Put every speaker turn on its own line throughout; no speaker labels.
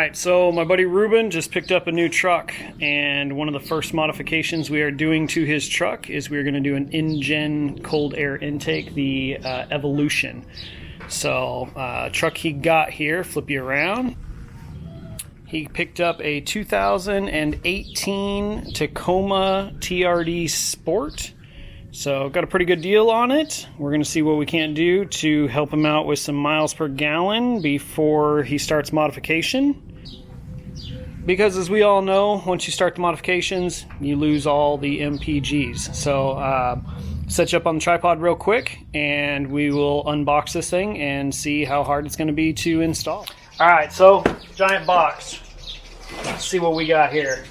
Alright, so my buddy Ruben just picked up a new truck, and one of the first modifications we are doing to his truck is we're going to do an Injen cold air intake, the Evolution. So, truck he got here, flip you around. He picked up a 2018 Tacoma TRD Sport. So got a pretty good deal on it. We're going to see what we can do to help him out with some miles per gallon before he starts modification. Because as we all know, once you start the modifications, you lose all the MPGs. So set you up on the tripod real quick and we will unbox this thing and see how hard it's going to be to install. Alright, so giant box. Let's see what we got here.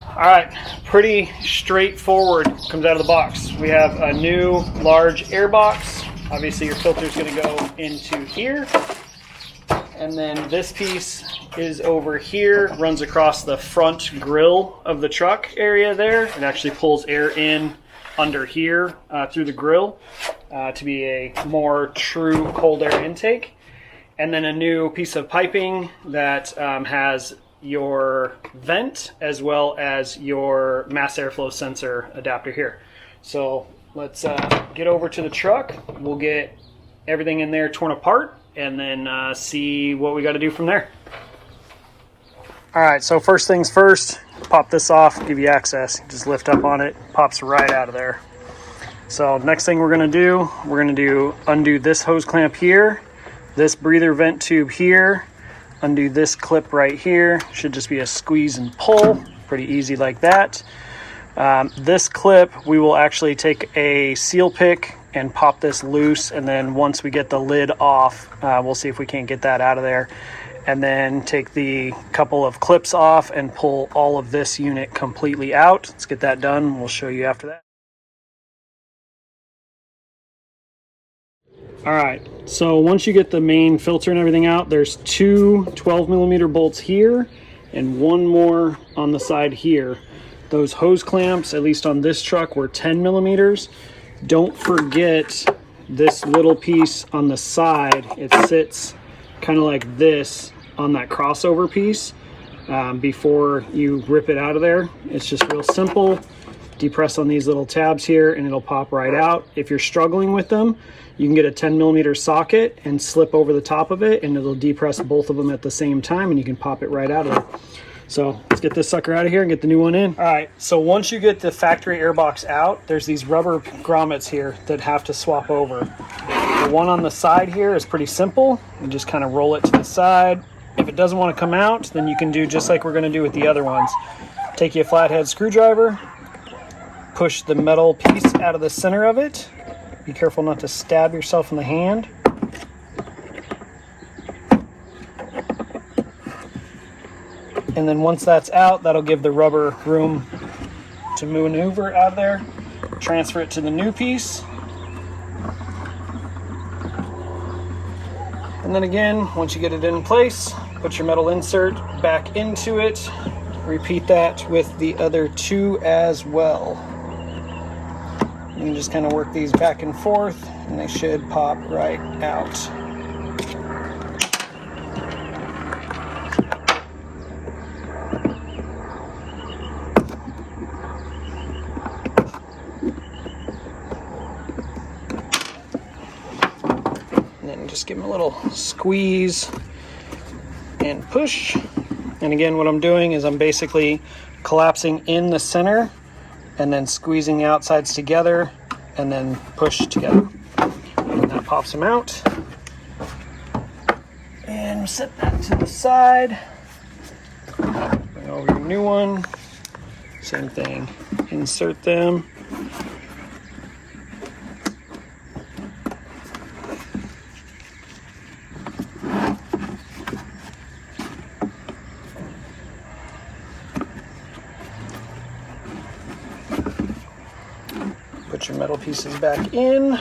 Alright, pretty straightforward comes out of the box. We have a new large air box. Obviously your filter is going to go into here. And then this piece is over here, runs across the front grille of the truck area there. It actually pulls air in under here through the grille to be a more true cold air intake. And then a new piece of piping that has your vent as well as your mass airflow sensor adapter here. So let's get over to the truck. We'll get everything in there torn apart and then see what we got to do from there. Alright, so first things first, pop this off, give you access. Just lift up on it, pops right out of there. So next thing we're going to do, undo this hose clamp here, this breather vent tube here, undo this clip right here. Should just be a squeeze and pull, pretty easy like that. This clip, we will actually take a seal pick and pop this loose, and then once we get the lid off, we'll see if we can't get that out of there. And then take the couple of clips off and pull all of this unit completely out. Let's get that done. We'll show you after that. Alright, so once you get the main filter and everything out, there's two 12mm bolts here and one more on the side here. Those hose clamps, at least on this truck, were 10mm. Don't forget this little piece on the side. It sits kind of like this on that crossover piece before you rip it out of there. It's just real simple. Depress on these little tabs here and it'll pop right out. If you're struggling with them, you can get a 10mm socket and slip over the top of it and it'll depress both of them at the same time and you can pop it right out of there. So let's get this sucker out of here and get the new one in. All right, so once you get the factory airbox out, there's these rubber grommets here that have to swap over. The one on the side here is pretty simple. You just kind of roll it to the side. If it doesn't want to come out, then you can do just like we're going to do with the other ones. Take you a flathead screwdriver, push the metal piece out of the center of it. Be careful not to stab yourself in the hand. And then once that's out, that'll give the rubber room to maneuver out of there. Transfer it to the new piece. And then again, once you get it in place, put your metal insert back into it. Repeat that with the other two as well. You can just kind of work these back and forth and they should pop right out. And then just give them a little squeeze and push. And again, what I'm doing is I'm basically collapsing in the center and then squeezing the outsides together and then push together. And that pops them out. And set that to the side. Bring over your new one. Same thing. Insert them. Put your metal pieces back in.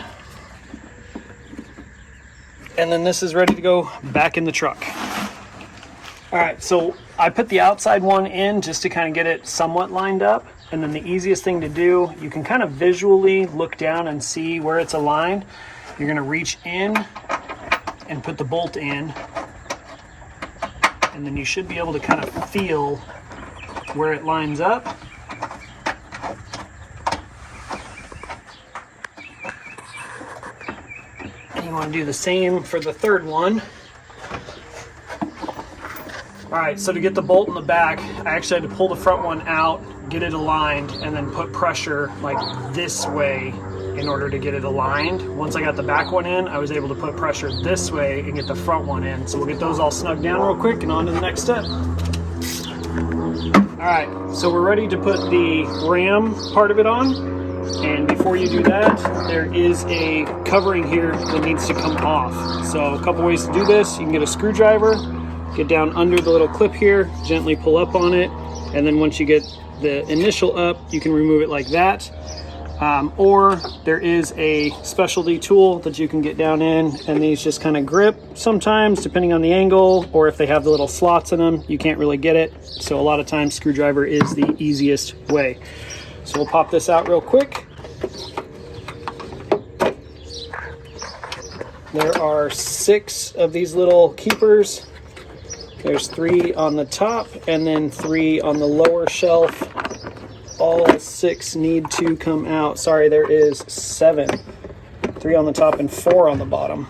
And then this is ready to go back in the truck. All right, so I put the outside one in just to kind of get it somewhat lined up. And then the easiest thing to do, you can kind of visually look down and see where it's aligned. You're gonna reach in and put the bolt in, and then you should be able to kind of feel where it lines up. And you want to do the same for the third one. All right, so to get the bolt in the back, I actually had to pull the front one out, get it aligned, and then put pressure like this way in order to get it aligned. Once I got the back one in, I was able to put pressure this way and get the front one in. So we'll get those all snugged down real quick and on to the next step. All right, so we're ready to put the ram part of it on. And before you do that, there is a covering here that needs to come off. So a couple ways to do this. You can get a screwdriver, get down under the little clip here, gently pull up on it, and then once you get the initial up, you can remove it like that. Or there is a specialty tool that you can get down in, and these just kind of grip sometimes depending on the angle, or if they have the little slots in them, you can't really get it. So a lot of times screwdriver is the easiest way. So we'll pop this out real quick. There are 6 of these little keepers. There's 3 on the top and then 3 on the lower shelf. All 6 need to come out. Sorry, there is 7. 3 on the top and 4 on the bottom.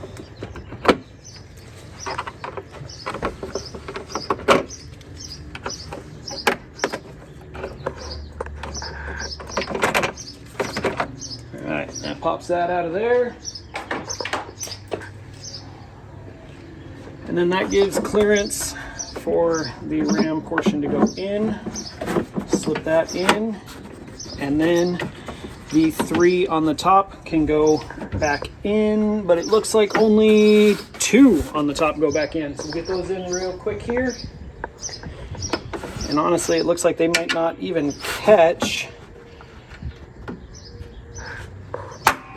All right, that pops that out of there. And then that gives clearance for the ram portion to go in. Slip that in, and then the 3 on the top can go back in, but it looks like only 2 on the top go back in. So we'll get those in real quick here. And honestly, it looks like they might not even catch,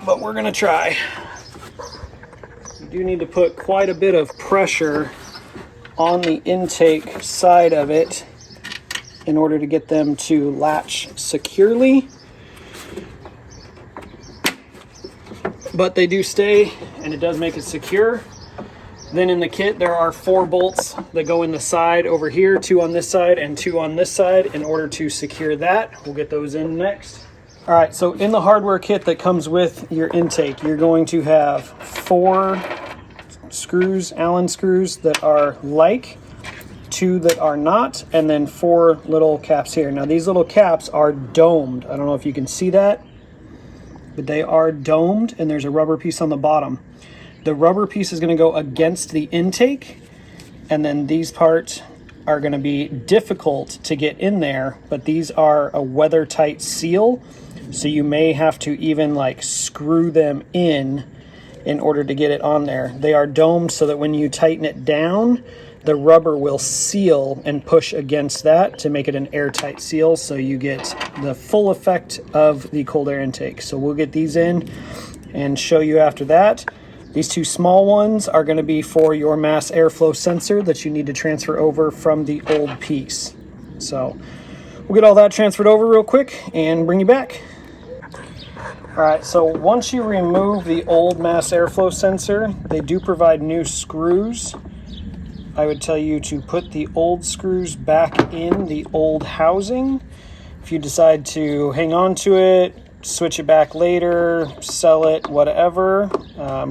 but we're gonna try. You do need to put quite a bit of pressure on the intake side of it in order to get them to latch securely. But they do stay, and it does make it secure. Then in the kit, there are 4 bolts that go in the side over here, 2 on this side and 2 on this side in order to secure that. We'll get those in next. All right, so in the hardware kit that comes with your intake, you're going to have 4 screws, Allen screws that are like, 2 that are not, and then 4 little caps here. Now these little caps are domed. I don't know if you can see that, but they are domed, and there's a rubber piece on the bottom. The rubber piece is going to go against the intake, and then these parts are going to be difficult to get in there, but these are a weather tight seal, so you may have to even like screw them in order to get it on there. They are domed so that when you tighten it down, the rubber will seal and push against that to make it an airtight seal, so you get the full effect of the cold air intake. So we'll get these in and show you after that. These 2 small ones are going to be for your mass airflow sensor that you need to transfer over from the old piece. So we'll get all that transferred over real quick and bring you back. All right, so once you remove the old mass airflow sensor, they do provide new screws. I would tell you to put the old screws back in the old housing. If you decide to hang on to it, switch it back later, sell it, whatever,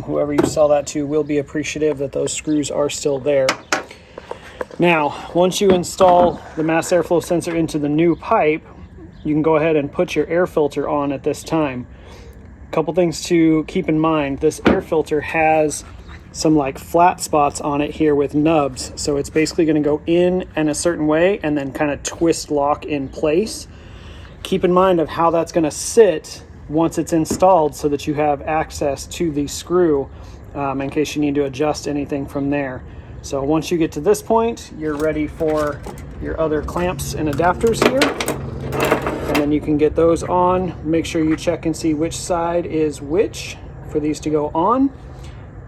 whoever you sell that to will be appreciative that those screws are still there. Now, once you install the mass airflow sensor into the new pipe, you can go ahead and put your air filter on at this time. A couple things to keep in mind. This air filter has some like flat spots on it here with nubs, so it's basically going to go in a certain way and then kind of twist lock in place. Keep in mind of how that's going to sit once it's installed so that you have access to the screw in case you need to adjust anything from there. So once you get to this point, you're ready for your other clamps and adapters here, and then you can get those on. Make sure you check and see which side is which for these to go on.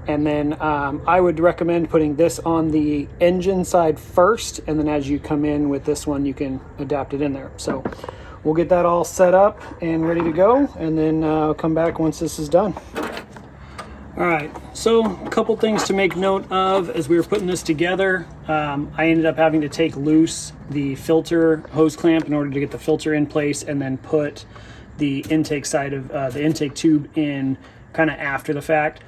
And then I would recommend putting this on the engine side first, and then as you come in with this one, you can adapt it in there. So we'll get that all set up and ready to go, and then I'll come back once this is done. All right, so a couple things to make note of as we were putting this together. I ended up having to take loose the filter hose clamp in order to get the filter in place, and then put the intake side of the intake tube in kind of after the fact.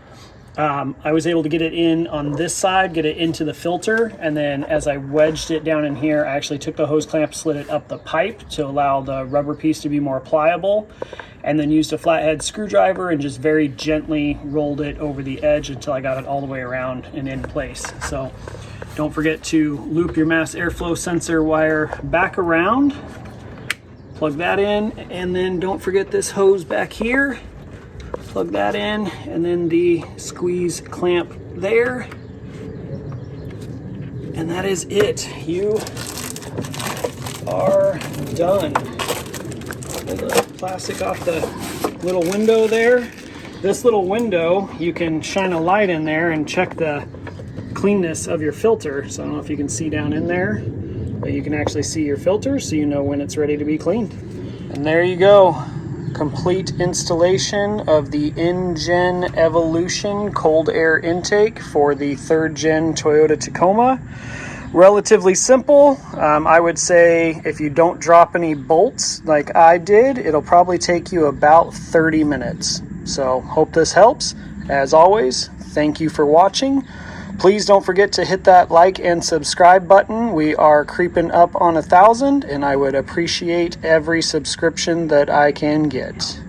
I was able to get it in on this side, get it into the filter, and then as I wedged it down in here, I actually took the hose clamp, slid it up the pipe to allow the rubber piece to be more pliable, and then used a flathead screwdriver and just very gently rolled it over the edge until I got it all the way around and in place. So don't forget to loop your mass airflow sensor wire back around, plug that in, and then don't forget this hose back here. Plug that in, and then the squeeze clamp there. And that is it. You are done. Pull the plastic off the little window there. This little window, you can shine a light in there and check the cleanness of your filter. So I don't know if you can see down in there, but you can actually see your filter so you know when it's ready to be cleaned. And there you go. Complete installation of the Injen Evolution cold air intake for the 3rd gen Toyota Tacoma. Relatively simple. I would say if you don't drop any bolts like I did, it'll probably take you about 30 minutes. So hope this helps. As always, thank you for watching. Please don't forget to hit that like and subscribe button. We are creeping up on 1,000, and I would appreciate every subscription that I can get.